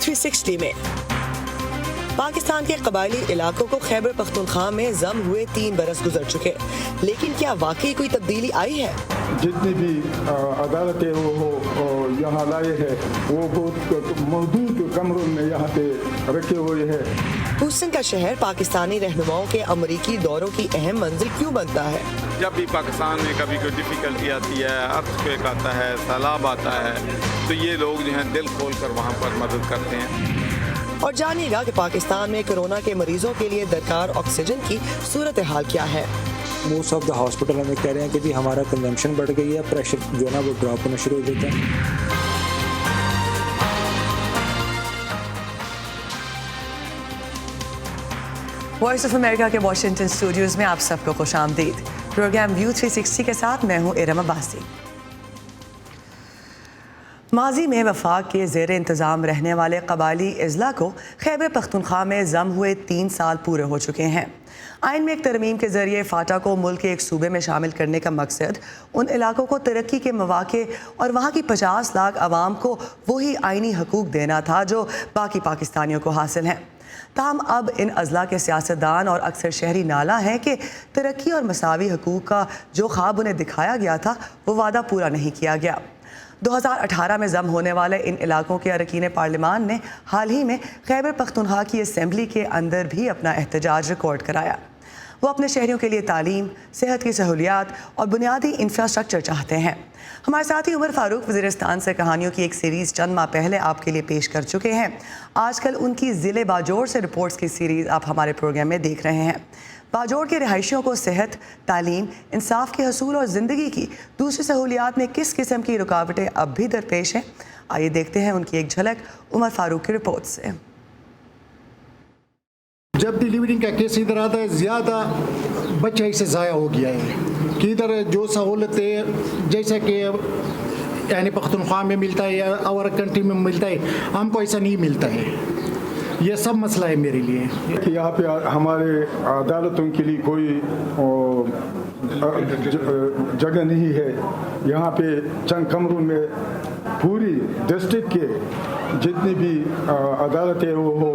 360 میں پاکستان کے قبائلی علاقوں کو خیبر پختونخوا میں ضم ہوئے 3 برس گزر چکے، لیکن کیا واقعی کوئی تبدیلی آئی ہے؟ جتنی بھی عدالتیں وہ یہاں لائے ہیں وہ بہت محدود کمروں میں یہاں پہ رکھے ہوئے ہیں۔ ہیوسٹن کا شہر پاکستانی رہنماؤں کے امریکی دوروں کی اہم منزل کیوں بنتا ہے؟ جب بھی پاکستان میں کبھی کوئی ڈیفیکلٹی آتی ہے، ارتھکویک آتا ہے، سیلاب آتا ہے، تو یہ لوگ جو ہیں دل کھول کر وہاں پر مدد کرتے ہیں۔ اور جانیے گا کہ پاکستان میں کورونا کے مریضوں کے لیے درکار آکسیجن کی صورتحال کیا ہے۔ موسٹ آف دا ہاسپٹل ہمیں کہہ رہے ہیں کہ جی ہمارا کنزمپشن بڑھ گئی ہے، پریشر جو ہے نا وہ ڈراپ ہونا شروع ہو جاتا ہے۔ وائس آف امریکہ کے واشنگٹن اسٹوڈیوز میں آپ سب کو خوش آمدید۔ پروگرام ویو 360 کے ساتھ میں ہوں ارم عباسی۔ ماضی میں وفاق کے زیر انتظام رہنے والے قبائلی اضلاع کو خیبر پختونخوا میں ضم ہوئے 3 سال پورے ہو چکے ہیں۔ آئین میں ایک ترمیم کے ذریعے فاٹا کو ملک کے ایک صوبے میں شامل کرنے کا مقصد ان علاقوں کو ترقی کے مواقع اور وہاں کی 50 لاکھ عوام کو وہی آئینی حقوق دینا تھا جو باقی پاکستانیوں کو حاصل ہیں۔ تاہم اب ان اضلاع کے سیاستدان اور اکثر شہری نالاں ہیں کہ ترقی اور مساوی حقوق کا جو خواب انہیں دکھایا گیا تھا وہ وعدہ پورا نہیں کیا گیا۔ 2018 میں ضم ہونے والے ان علاقوں کے اراکین پارلیمان نے حال ہی میں خیبر پختونخوا کی اسمبلی کے اندر بھی اپنا احتجاج ریکارڈ کرایا۔ وہ اپنے شہریوں کے لیے تعلیم، صحت کی سہولیات اور بنیادی انفراسٹرکچر چاہتے ہیں۔ ہمارے ساتھی عمر فاروق وزیرستان سے کہانیوں کی ایک سیریز چند ماہ پہلے آپ کے لیے پیش کر چکے ہیں۔ آج کل ان کی ضلع باجوڑ سے رپورٹس کی سیریز آپ ہمارے پروگرام میں دیکھ رہے ہیں۔ باجوڑ کے رہائشیوں کو صحت، تعلیم، انصاف کے حصول اور زندگی کی دوسری سہولیات میں کس قسم کی رکاوٹیں اب بھی درپیش ہیں؟ آئیے دیکھتے ہیں ان کی ایک جھلک عمر فاروق کی رپورٹ سے۔ جب ڈیلیوری کا کیس ادھر آتا ہے زیادہ بچہ اسے ضائع ہو گیا ہے کہ ادھر جو سہولتیں جیسا کہ یعنی پختونخوا میں ملتا ہے یا اور کنٹری میں ملتا ہے ہم کو ایسا نہیں ملتا ہے۔ یہ سب مسئلہ ہے میرے لیے۔ یہاں پہ ہمارے عدالتوں کے لیے کوئی جگہ نہیں ہے۔ یہاں پہ چند کمروں میں پوری ڈسٹرکٹ کے جتنی بھی عدالتیں وہ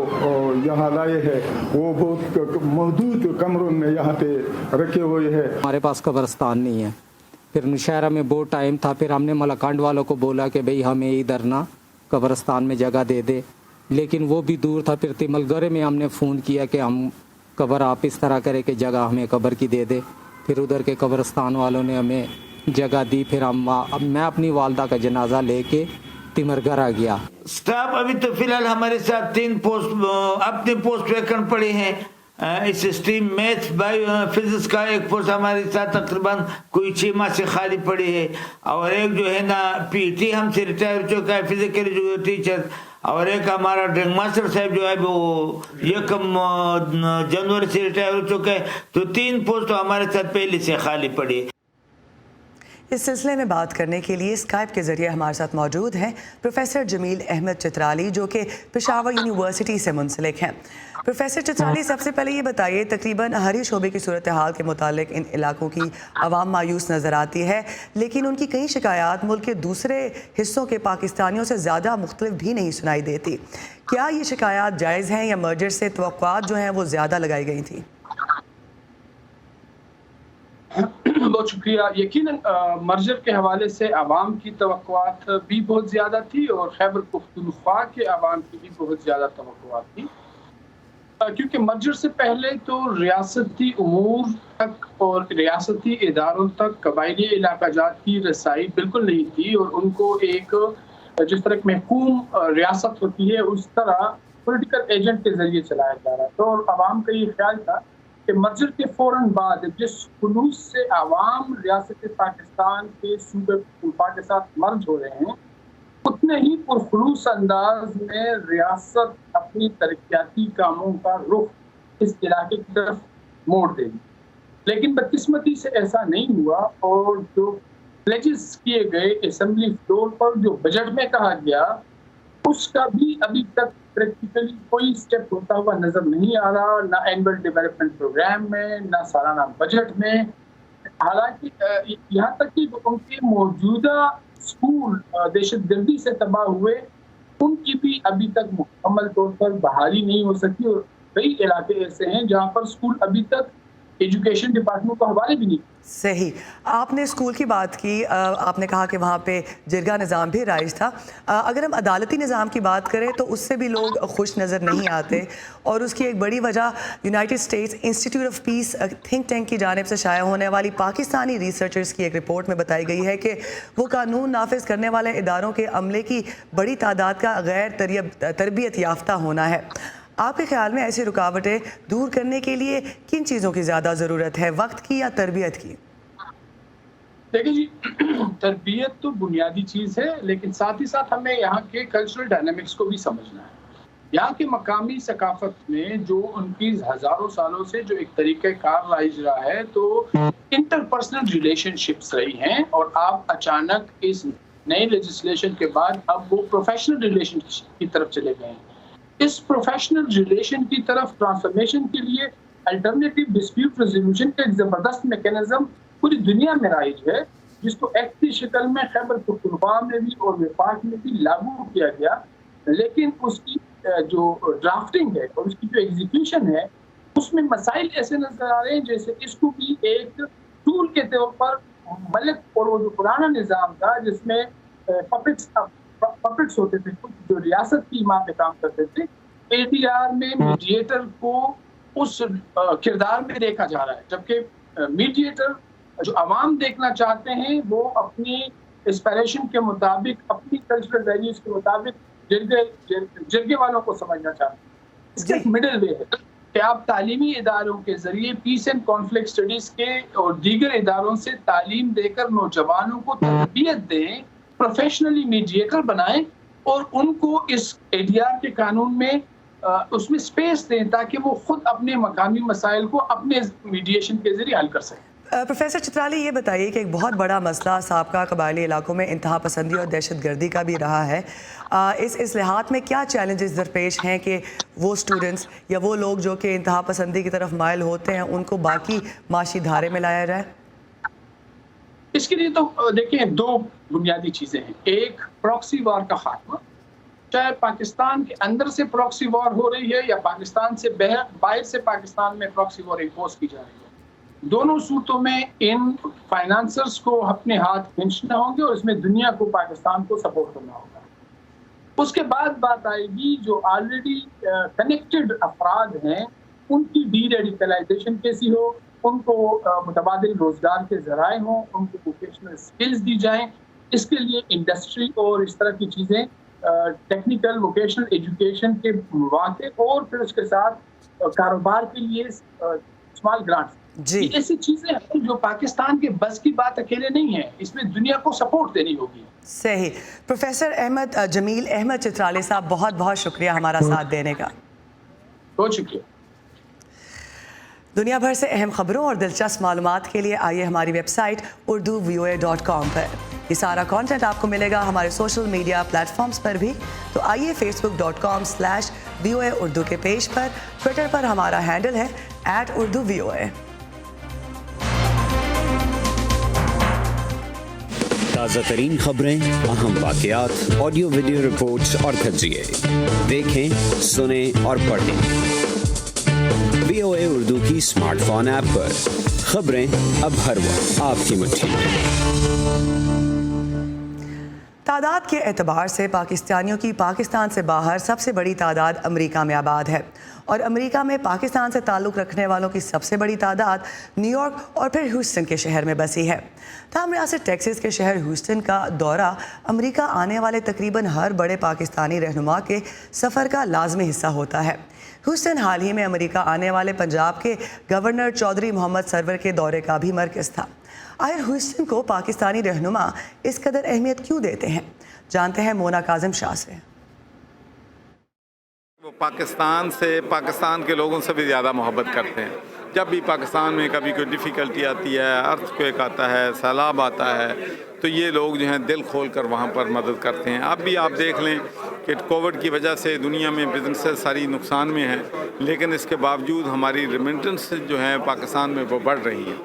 یہاں لائے ہیں وہ بہت محدود کمروں میں یہاں پہ رکھے ہوئے ہیں۔ ہمارے پاس قبرستان نہیں ہے۔ پھر نوشہرہ میں بہت ٹائم تھا، پھر ہم نے ملاکنڈ والوں کو بولا کہ بھئی ہمیں ادھر نہ قبرستان میں جگہ دے دے، لیکن وہ بھی دور تھا۔ پھر تمل گرے میں ہم نے فون کیا کہ ہم قبر آپ اس طرح کرے کہ جگہ ہمیں قبر کی دے دے۔ پھر ادھر کے قبرستان والوں نے ہمیں جگہ دی۔ پھر میں اپنی والدہ کا جنازہ لے کے تمر گھر آ گیا۔ سٹاف ابھی تو فی الحال ہمارے ساتھ 3 پوسٹ اپنے پوسٹ ویکنٹ پڑے ہیں۔ اس اسٹریم میتھ فزکس کا ایک پوسٹ ہمارے ساتھ تقریباً کوئی 6 ماہ سے خالی پڑی ہے، اور ایک جو ہے نا پی ٹی ہم سے ریٹائر ہو چکا ہے، فزیکل جو ٹیچر، اور ایک ہمارا ڈرنگ ماسٹر صاحب جو ہے وہ 1 جنوری سے ریٹائر ہو چکا ہے۔ تو 3 پوسٹ ہمارے ساتھ پہلے سے خالی پڑی ہے۔ اس سلسلے میں بات کرنے کے لیے اسکائپ کے ذریعے ہمارے ساتھ موجود ہیں پروفیسر جمیل احمد چترالی، جو کہ پشاور یونیورسٹی سے منسلک ہیں۔ پروفیسر چترالی، سب سے پہلے یہ بتائیے، تقریباً ہر ہی شعبے کی صورتحال کے متعلق ان علاقوں کی عوام مایوس نظر آتی ہے، لیکن ان کی کئی شکایات ملک کے دوسرے حصوں کے پاکستانیوں سے زیادہ مختلف بھی نہیں سنائی دیتی۔ کیا یہ شکایات جائز ہیں یا مرجر سے توقعات جو ہیں وہ زیادہ لگائی گئی تھیں؟ بہت شکریہ۔ یقیناً مرجر کے حوالے سے عوام کی توقعات بھی بہت زیادہ تھی، اور خیبر پختونخوا کے عوام کی بھی بہت زیادہ توقعات تھی، کیونکہ مرجر سے پہلے تو ریاستی امور تک اور ریاستی اداروں تک قبائلی علاقہ جات کی رسائی بالکل نہیں تھی، اور ان کو ایک جس طرح محکوم ریاست ہوتی ہے اس طرح پولیٹیکل ایجنٹ کے ذریعے چلایا جا رہا تھا۔ اور عوام کا یہ خیال تھا کہ مرجر کے فوراً بعد جس خلوص سے عوام ریاست پاکستان کے صوبے پختونخوا کے ساتھ مرج ہو رہے ہیں، اتنے ہی پرخلوص انداز میں ریاست اپنی ترقیاتی کاموں کا رخ اس علاقے کی طرف موڑ دے گی، لیکن بدقسمتی سے ایسا نہیں ہوا، اور جو پلیجز کیے گئے اسمبلی فلور پر جو بجٹ میں کہا گیا اس کا بھی ابھی تک پریکٹیکلی کوئی سٹیپ ہوتا ہوا نظر نہیں آ رہا، نہ اینول ڈیولپمنٹ پروگرام میں، نہ سالانہ بجٹ میں۔ حالانکہ یہاں تک کہ ان کے موجودہ اسکول دہشت گردی سے تباہ ہوئے، ان کی بھی ابھی تک مکمل طور پر بحالی نہیں ہو سکی اور کئی علاقے ایسے ہیں جہاں پر اسکول ابھی تک ایجوکیشن ڈپارٹمنٹ کو حوالے بھی نہیں. صحیح. آپ نے اسکول کی بات کی, آپ نے کہا کہ وہاں پہ جرگہ نظام بھی رائج تھا. اگر ہم عدالتی نظام کی بات کریں تو اس سے بھی لوگ خوش نظر نہیں آتے, اور اس کی ایک بڑی وجہ United States institute of peace think tank کی جانب سے شائع ہونے والی پاکستانی ریسرچرز کی ایک رپورٹ میں بتائی گئی ہے کہ وہ قانون نافذ کرنے والے اداروں کے عملے کی بڑی تعداد کا غیر تربیت یافتہ ہونا ہے. آپ کے خیال میں ایسی رکاوٹیں دور کرنے کے لیے کن چیزوں کی زیادہ ضرورت ہے, وقت کی یا تربیت کی؟ دیکھیں جی, تربیت تو بنیادی چیز ہے, لیکن ساتھ ہی ساتھ ہمیں یہاں کے کلچرل ڈائنامکس کو بھی سمجھنا ہے. یہاں کے مقامی ثقافت میں جو ان کی ہزاروں سالوں سے جو ایک طریقہ کار رائج رہا ہے, تو انٹر پرسنل ریلیشن شپس رہی ہیں, اور آپ اچانک اس نئے لیجسلیشن کے بعد اب وہ پروفیشنل ریلیشن کی طرف چلے گئے ہیں. اس پروفیشنل ریلیشن کی طرف ٹرانسفارمیشن کے لیے الٹرنیٹیو ڈسپیوٹ ریزولوشن کا ایک زبردست میکینزم پوری دنیا میں رائج ہے, جس کو ایکٹ کی شکل میں خیبر پختونخوا میں بھی اور وفاق میں بھی لاگو کیا گیا, لیکن اس کی جو ڈرافٹنگ ہے اور اس کی جو ایگزیکیوشن ہے اس میں مسائل ایسے نظر آ رہے ہیں جیسے اس کو بھی ایک ٹول کے طور پر ملک اور وہ جو پرانا نظام تھا جس میں پپٹس ہوتے تھے, جو ریاست کی ماں پہ کام کرتے تھے, ADR میں میڈیٹر کو اس کردار میں دیکھا جا رہا ہے, جبکہ میڈیٹر جو عوام دیکھنا چاہتے ہیں وہ اپنی اسپائریشن کے مطابق, اپنی کلچرل ویلیوز کے مطابق جرگے والوں کو سمجھنا چاہتے ہیں. اس کا ایک مڈل وے ہے کہ آپ تعلیمی اداروں کے ذریعے پیس اینڈ کانفلکٹ اسٹڈیز کے اور دیگر اداروں سے تعلیم دے کر نوجوانوں کو تربیت دیں, پروفیشنلی میڈیٹر بنائیں اور ان کو اس ADR کے قانون میں اس میں سپیس دیں تاکہ وہ خود اپنے مقامی مسائل کو اپنے میڈیشن کے ذریعے حل کر سکیں. پروفیسر چترالی, یہ بتائیے کہ ایک بہت بڑا مسئلہ سابقہ قبائلی علاقوں میں انتہا پسندی اور دہشت گردی کا بھی رہا ہے. اس اصلاحات میں کیا چیلنجز درپیش ہیں کہ وہ اسٹوڈنٹس یا وہ لوگ جو کہ انتہا پسندی کی طرف مائل ہوتے ہیں ان کو باقی معاشی دھارے میں لایا جائے؟ اس کے لیے تو دیکھیں دو بنیادی چیزیں ہیں. ایک پراکسی وار کا خاتمہ, چاہے پاکستان کے اندر سے پراکسی وار ہو رہی ہے یا پاکستان سے باہر سے پاکستان میں پراکسی وار امپوز کی جا رہی ہے. دونوں صورتوں میں ان فائنانسرز کو اپنے ہاتھ کھینچنا ہوں گے اور اس میں دنیا کو, پاکستان کو سپورٹ کرنا ہوگا. اس کے بعد بات آئے گی جو آلریڈی کنیکٹڈ افراد ہیں ان کی ڈی ریڈیکلائزیشن کیسی ہو, ان کو متبادل روزگار کے ذرائع ہوں, ان کو ووکیشنل اسکلز دی جائیں. اس کے لیے انڈسٹری اور اس طرح کی چیزیں, ٹیکنیکل ووکیشنل ایجوکیشن کے مواقع, اور پھر اس کے ساتھ کاروبار کے لیے اسمال گرانٹس. یہ ایسی چیزیں ہیں جو پاکستان کے بس کی بات اکیلے نہیں ہے, اس میں دنیا کو سپورٹ دینی ہوگی. صحیح. پروفیسر جمیل احمد چترالی صاحب, بہت بہت شکریہ ہمارا ساتھ دینے کا. بہت شکریہ. دنیا بھر سے اہم خبروں اور دلچسپ معلومات کے لیے آئیے ہماری ویب سائٹ urduvoa.com پر. یہ سارا کانٹینٹ آپ کو ملے گا ہمارے سوشل میڈیا پلیٹ فارمز پر بھی, تو آئیے facebook.com/VOA اردو کے پیج پر. ٹویٹر پر ہمارا ہینڈل ہے @urduvoa. تازہ ترین خبریں, اہم واقعات, آڈیو ویڈیو رپورٹس اور تجزیے دیکھیں, سنیں اور پڑھیں VOA اردو کی اسمارٹ فون ایپ پر. خبریں اب ہر وقت آپ کی مٹھی میں. تعداد کے اعتبار سے پاکستانیوں کی پاکستان سے باہر سب سے بڑی تعداد امریکہ میں آباد ہے, اور امریکہ میں پاکستان سے تعلق رکھنے والوں کی سب سے بڑی تعداد نیو یارک اور پھر ہیوسٹن کے شہر میں بسی ہے. تاہم ریاست ٹیکساس کے شہر ہیوسٹن کا دورہ امریکہ آنے والے تقریباً ہر بڑے پاکستانی رہنما کے سفر کا لازمی حصہ ہوتا ہے. ہیوسٹن حال ہی میں امریکہ آنے والے پنجاب کے گورنر چودھری محمد سرور کے دورے کا بھی مرکز تھا. آخر ہیوسٹن کو پاکستانی رہنما اس قدر اہمیت کیوں دیتے ہیں, جانتے ہیں مونا کاظم شاہ سے. وہ پاکستان کے لوگوں سے بھی زیادہ محبت کرتے ہیں. جب بھی پاکستان میں کبھی کوئی ڈیفیکلٹی آتی ہے, ارتھ کویک آتا ہے, سیلاب آتا ہے, تو یہ لوگ جو ہیں دل کھول کر وہاں پر مدد کرتے ہیں. اب بھی آپ دیکھ لیں کہ کووڈ کی وجہ سے دنیا میں بزنسز ساری نقصان میں ہیں, لیکن اس کے باوجود ہماری ریمیٹنس جو ہیں پاکستان میں وہ بڑھ رہی ہے.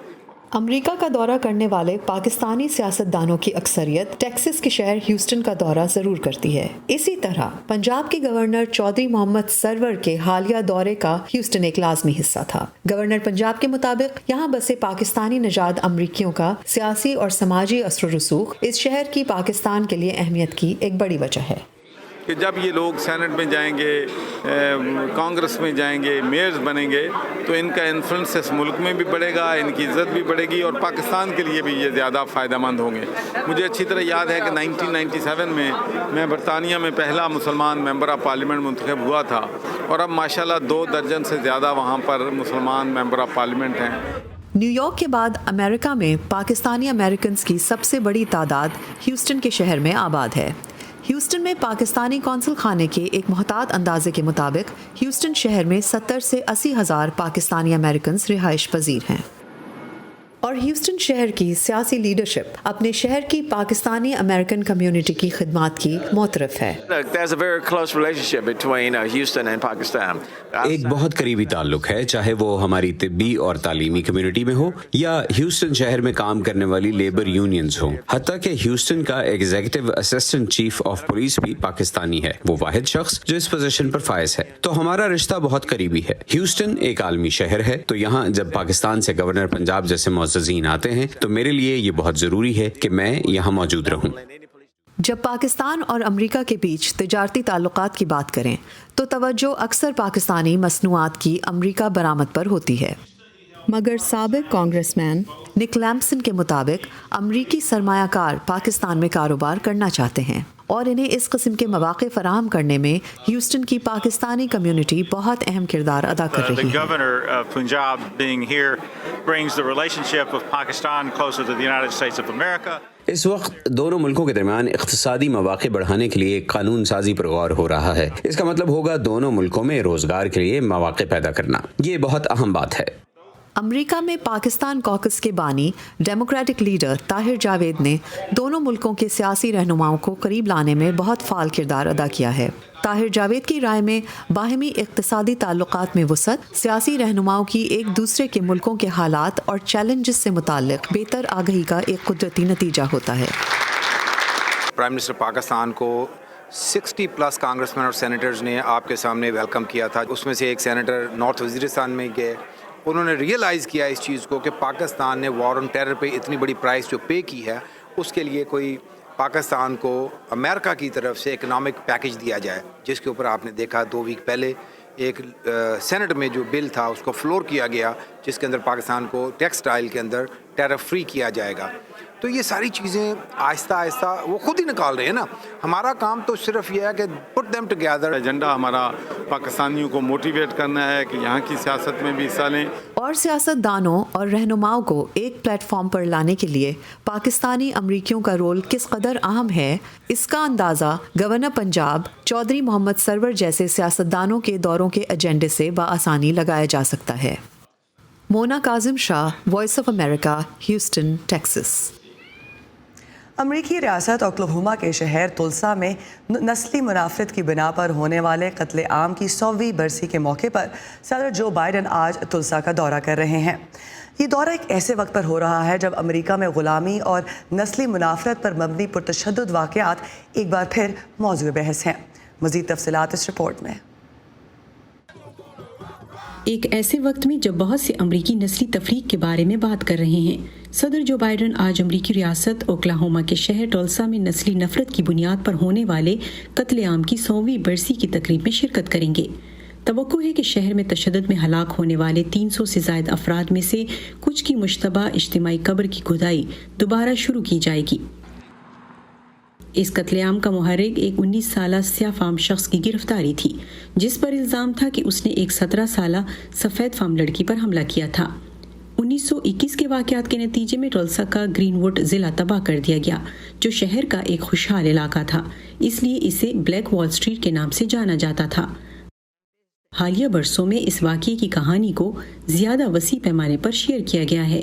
امریکہ کا دورہ کرنے والے پاکستانی سیاستدانوں کی اکثریت ٹیکساس کے شہر ہیوسٹن کا دورہ ضرور کرتی ہے. اسی طرح پنجاب کے گورنر چودھری محمد سرور کے حالیہ دورے کا ہیوسٹن ایک لازمی حصہ تھا. گورنر پنجاب کے مطابق یہاں بسے پاکستانی نژاد امریکیوں کا سیاسی اور سماجی اثر و رسوخ اس شہر کی پاکستان کے لیے اہمیت کی ایک بڑی وجہ ہے کہ جب یہ لوگ سینٹ میں جائیں گے، کانگریس میں جائیں گے، میئرز بنیں گے، تو ان کا انفلوئنس اس ملک میں بھی بڑھے گا، ان کی عزت بھی بڑھے گی اور پاکستان کے لیے بھی یہ زیادہ فائدہ مند ہوں گے. مجھے اچھی طرح یاد ہے کہ 1997 میں برطانیہ میں پہلا مسلمان ممبر آف پارلیمنٹ منتخب ہوا تھا اور اب ماشاءاللہ 2 درجن سے زیادہ وہاں پر مسلمان ممبر آف پارلیمنٹ ہیں. نیو یارک کے بعد امریکہ میں پاکستانی امریکنز کی سب سے بڑی تعداد ہیوسٹن کے شہر میں آباد ہے. ہیوسٹن میں پاکستانی قونصل خانے کے ایک محتاط اندازے کے مطابق ہیوسٹن شہر میں 70 سے 80 ہزار پاکستانی امریکنز رہائش پذیر ہیں اور ہیوسٹن شہر کی سیاسی لیڈرشپ اپنے شہر کی پاکستانی امریکن کمیونٹی کی خدمات کی معترف ہے. ایک بہت قریبی تعلق ہے، چاہے وہ ہماری طبی اور تعلیمی کمیونٹی میں ہو یا ہیوسٹن شہر میں کام کرنے والی لیبر یونینز ہوں. حتیٰ کہ ہیوسٹن کا executive assistant chief of police بھی پاکستانی ہے، وہ واحد شخص جو اس پوزیشن پر فائز ہے. تو ہمارا رشتہ بہت قریبی ہے. ہیوسٹن ایک عالمی شہر ہے، تو یہاں جب پاکستان سے گورنر پنجاب جیسے معززین آتے ہیں تو میرے لیے یہ بہت ضروری ہے کہ میں یہاں موجود رہوں. جب پاکستان اور امریکہ کے بیچ تجارتی تعلقات کی بات کریں تو توجہ اکثر پاکستانی مصنوعات کی امریکہ برآمد پر ہوتی ہے، مگر سابق کانگریس مین نک لیمپسن کے مطابق امریکی سرمایہ کار پاکستان میں کاروبار کرنا چاہتے ہیں اور انہیں اس قسم کے مواقع فراہم کرنے میں ہیوسٹن کی پاکستانی کمیونٹی بہت اہم کردار ادا کر رہی ہے. اس وقت دونوں ملکوں کے درمیان اقتصادی مواقع بڑھانے کے لیے قانون سازی پر غور ہو رہا ہے. اس کا مطلب ہوگا دونوں ملکوں میں روزگار کے لیے مواقع پیدا کرنا. یہ بہت اہم بات ہے. امریکہ میں پاکستان کوکس کے بانی ڈیموکریٹک لیڈر طاہر جاوید نے دونوں ملکوں کے سیاسی رہنماؤں کو قریب لانے میں بہت فعال کردار ادا کیا ہے. طاہر جاوید کی رائے میں باہمی اقتصادی تعلقات میں وسعت سیاسی رہنماؤں کی ایک دوسرے کے ملکوں کے حالات اور چیلنجز سے متعلق بہتر آگہی کا ایک قدرتی نتیجہ ہوتا ہے. پرائم منسٹر پاکستان کو 60+ کانگریس مین اور سینیٹرز نے آپ کے سامنے ویلکم کیا تھا. اس میں سے ایک سینیٹر نارتھ وزیرستان میں گئے. انہوں نے ریئلائز کیا اس چیز کو کہ پاکستان نے وار آن ٹیرر پہ اتنی بڑی پرائس جو پے کی ہے اس کے لیے کوئی پاکستان کو امریکہ کی طرف سے اکنامک پیکج دیا جائے، جس کے اوپر آپ نے دیکھا 2 ویک پہلے ایک سینٹ میں جو بل تھا اس کو فلور کیا گیا، جس کے اندر پاکستان کو ٹیکسٹائل کے اندر ٹیرر فری کیا جائے گا. تو یہ ساری چیزیں آہستہ آہستہ وہ خود ہی نکال رہے ہیں نا. ہمارا کام تو صرف یہ ہے کہ پٹ دیم ٹوگیدر. ایجنڈا ہمارا پاکستانیوں کو موٹیویٹ کرنا ہے کہ یہاں کی سیاست میں بھی حصہ لیں اور سیاست دانوں اور رہنماؤں کو ایک پلیٹ فارم پر لانے کے لیے پاکستانی امریکیوں کا رول کس قدر اہم ہے. اس کا اندازہ گورنر پنجاب چودھری محمد سرور جیسے سیاستدانوں کے دوروں کے ایجنڈے سے بآسانی لگایا جا سکتا ہے. Mona Kazim Shah, voice of America, Houston, Texas. امریکی ریاست اوکلاہوما کے شہر تلسا میں نسلی منافرت کی بنا پر ہونے والے قتل عام کی 100ویں برسی کے موقع پر صدر جو بائیڈن آج تلسا کا دورہ کر رہے ہیں. یہ دورہ ایک ایسے وقت پر ہو رہا ہے جب امریکہ میں غلامی اور نسلی منافرت پر مبنی پرتشدد واقعات ایک بار پھر موضوع بحث ہیں. مزید تفصیلات اس رپورٹ میں. ایک ایسے وقت میں جب بہت سے امریکی نسلی تفریق کے بارے میں بات کر رہے ہیں، صدر جو بائیڈن آج امریکی ریاست اوکلاہوما کے شہر ٹولسا میں نسلی نفرت کی بنیاد پر ہونے والے قتل عام کی 100ویں برسی کی تقریب میں شرکت کریں گے. توقع ہے کہ شہر میں تشدد میں ہلاک ہونے والے 300 سے زائد افراد میں سے کچھ کی مشتبہ اجتماعی قبر کی کھدائی دوبارہ شروع کی جائے گی. اس قتل عام کا محرک ایک 19 سالہ سیاہ فام شخص کی گرفتاری تھی، جس پر الزام تھا کہ اس نے ایک 17 سالہ سفید فام لڑکی پر حملہ کیا تھا. 1921 کے واقعات کے نتیجے میں ٹولسا کا گرین ووڈ ضلع تباہ کر دیا گیا، جو شہر کا ایک خوشحال علاقہ تھا، اس لیے اسے بلیک وال اسٹریٹ کے نام سے جانا جاتا تھا. حالیہ برسوں میں اس واقعے کی کہانی کو زیادہ وسیع پیمانے پر شیئر کیا گیا ہے.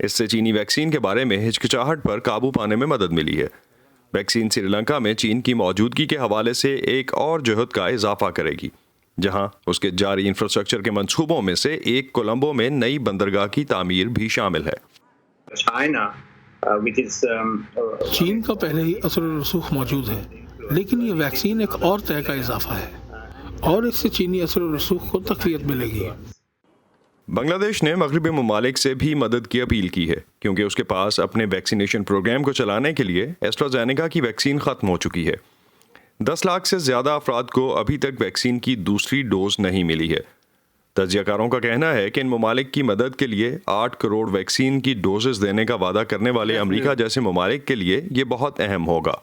اس سے چینی ویکسین کے بارے میں ہچکچاہٹ پر قابو پانے میں مدد ملی ہے۔ ویکسین سری لنکا میں چین کی موجودگی کے حوالے سے ایک اور جہد کا اضافہ کرے گی، جہاں اس کے جاری انفراسٹرکچر کے منصوبوں میں سے ایک کولمبو میں نئی بندرگاہ کی تعمیر بھی شامل ہے۔ چین کا پہلے ہی اثر و رسوخ موجود ہے، لیکن یہ ویکسین ایک اور طے کا اضافہ ہے اور اس سے چینی اثر و رسوخ کو تقویت ملے گی۔ بنگلہ دیش نے مغربی ممالک سے بھی مدد کی اپیل کی ہے، کیونکہ اس کے پاس اپنے ویکسینیشن پروگرام کو چلانے کے لیے ایسٹرازینیکا کی ویکسین ختم ہو چکی ہے۔ 10 لاکھ سے زیادہ افراد کو ابھی تک ویکسین کی دوسری ڈوز نہیں ملی ہے۔ تجزیہ کاروں کا کہنا ہے کہ ان ممالک کی مدد کے لیے 8 کروڑ ویکسین کی ڈوزز دینے کا وعدہ کرنے والے امریکہ جیسے ممالک کے لیے یہ بہت اہم ہوگا۔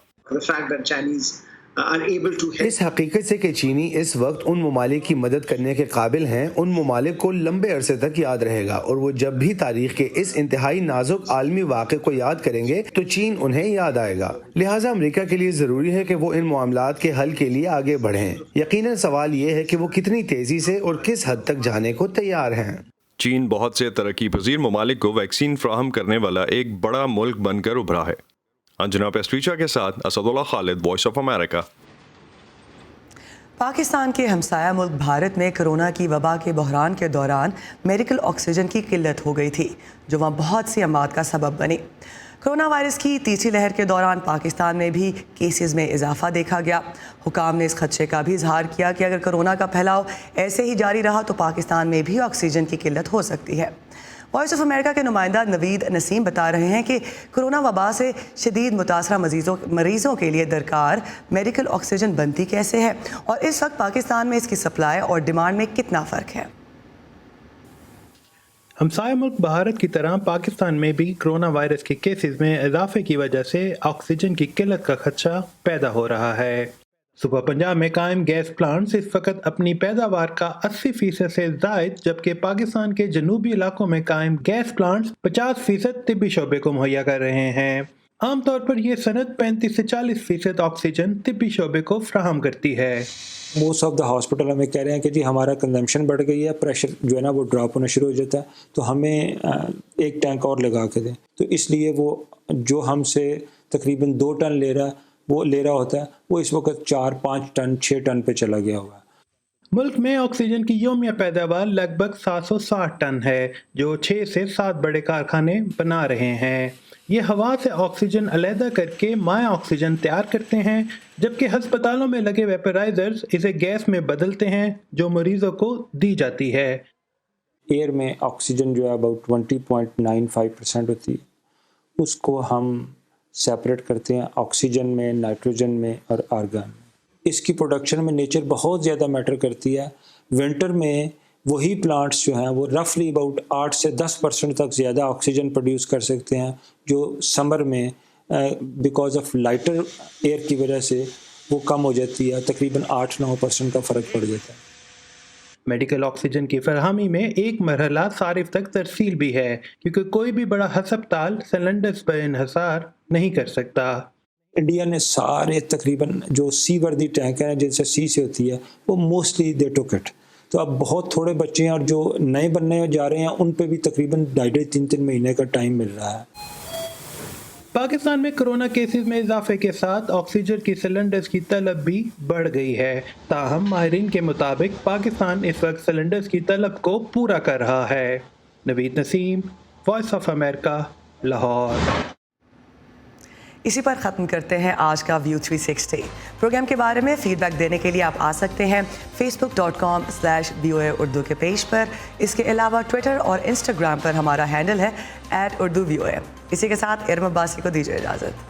اس حقیقت سے کہ چینی اس وقت ان ممالک کی مدد کرنے کے قابل ہیں، ان ممالک کو لمبے عرصے تک یاد رہے گا، اور وہ جب بھی تاریخ کے اس انتہائی نازک عالمی واقعے کو یاد کریں گے تو چین انہیں یاد آئے گا۔ لہٰذا امریکہ کے لیے ضروری ہے کہ وہ ان معاملات کے حل کے لیے آگے بڑھیں۔ یقیناً سوال یہ ہے کہ وہ کتنی تیزی سے اور کس حد تک جانے کو تیار ہیں۔ چین بہت سے ترقی پذیر ممالک کو ویکسین فراہم کرنے والا ایک بڑا ملک بن کر ابھرا ہے۔ انجنا پیسٹریچا کے ساتھ اسد اللہ خالد، وائس آف امریکہ۔ پاکستان کے ہمسایہ ملک بھارت میں کرونا کی وبا کے بحران کے دوران میڈیکل آکسیجن کی قلت ہو گئی تھی، جو وہاں بہت سی اموات کا سبب بنی۔ کرونا وائرس کی تیسری لہر کے دوران پاکستان میں بھی کیسز میں اضافہ دیکھا گیا۔ حکام نے اس خدشے کا بھی اظہار کیا کہ اگر کرونا کا پھیلاؤ ایسے ہی جاری رہا تو پاکستان میں بھی آکسیجن کی قلت ہو سکتی ہے۔ وائس آف امریکہ کے نمائندہ نوید نسیم بتا رہے ہیں کہ کرونا وبا سے شدید متاثرہ مریضوں کے لیے درکار میڈیکل آکسیجن بنتی کیسے ہے، اور اس وقت پاکستان میں اس کی سپلائی اور ڈیمانڈ میں کتنا فرق ہے۔ ہمسایہ ملک بھارت کی طرح پاکستان میں بھی کرونا وائرس کے کیسز میں اضافے کی وجہ سے آکسیجن کی قلت کا خدشہ پیدا ہو رہا ہے۔ صوبہ پنجاب میں قائم گیس پلانٹس اس وقت اپنی پیداوار کا 80% سے زائد، جبکہ پاکستان کے جنوبی علاقوں میں قائم گیس پلانٹس 50% طبی شعبے کو مہیا کر رہے ہیں۔ عام طور پر یہ صنعت 35 سے 40% آکسیجن طبی شعبے کو فراہم کرتی ہے۔ موسٹ آف دا ہاسپٹل ہمیں کہہ رہے ہیں کہ جی ہمارا کنزمپشن بڑھ گئی ہے، پریشر جو ہے نا وہ ڈراپ ہونا شروع ہو جاتا ہے، تو ہمیں ایک ٹینک اور لگا کے دیں۔ تو اس لیے وہ جو ہم سے تقریباً 2 ٹن لے رہا ہوتا ہے، وہ اس وقت 4, 5 ٹن 6 ٹن پہ چلا گیا ہوا ہے۔ ملک میں آکسیجن کی یومیہ پیداوار لگ بھگ 760 ٹن ہے، جو 6 سے 7 بڑے کارخانے بنا رہے ہیں۔ یہ ہوا سے آکسیجن علیحدہ کر کے مائع آکسیجن تیار کرتے ہیں، جبکہ ہسپتالوں میں لگے ویپرائزرز اسے گیس میں بدلتے ہیں جو مریضوں کو دی جاتی ہے۔ ایئر میں آکسیجن جو ہے اباؤٹ 20.95% ہوتی ہے، اس کو ہم سیپریٹ کرتے ہیں آکسیجن میں، نائٹروجن میں اور آرگن میں۔ اس کی پروڈکشن میں نیچر بہت زیادہ میٹر کرتی ہے۔ ونٹر میں وہی پلانٹس جو ہیں وہ رفلی اباؤٹ 8 سے 10% تک زیادہ آکسیجن پروڈیوس کر سکتے ہیں، جو سمر میں بیکاز آف لائٹر ایئر کی وجہ سے وہ کم ہو جاتی ہے، تقریباً 8-9% کا فرق پڑ جاتا ہے۔ میڈیکل آکسیجن کی فراہمی میں ایک مرحلہ صارف تک ترسیل بھی ہے، کیونکہ کوئی بھی بڑا ہسپتال سلنڈرز پر انحصار نہیں کر سکتا۔ انڈیا نے سارے تقریباً جو سی وردی ٹینک ہیں جن سے سی سے ہوتی ہے وہ موسٹلی دے ٹوک اٹ۔ تو اب بہت تھوڑے بچے ہیں اور جو نئے بننے جا رہے ہیں ان پہ بھی تقریباً 2.5-3 مہینے کا ٹائم مل رہا ہے۔ پاکستان میں کرونا کیسز میں اضافے کے ساتھ آکسیجن کی سلنڈرز کی طلب بھی بڑھ گئی ہے، تاہم ماہرین کے مطابق پاکستان اس وقت سلنڈرز کی طلب کو پورا کر رہا ہے۔ نوید نسیم، وائس آف امریکہ، لاہور۔ اسی پر ختم کرتے ہیں آج کا ویو 360۔ پروگرام کے بارے میں فیڈ بیک دینے کے لیے آپ آ سکتے ہیں facebook.com/VOA اردو کے پیج پر۔ اس کے علاوہ ٹویٹر اور انسٹاگرام پر ہمارا ہینڈل ہے @UrduVOA۔ اسی کے ساتھ ارم عباسی کو دیجیے اجازت۔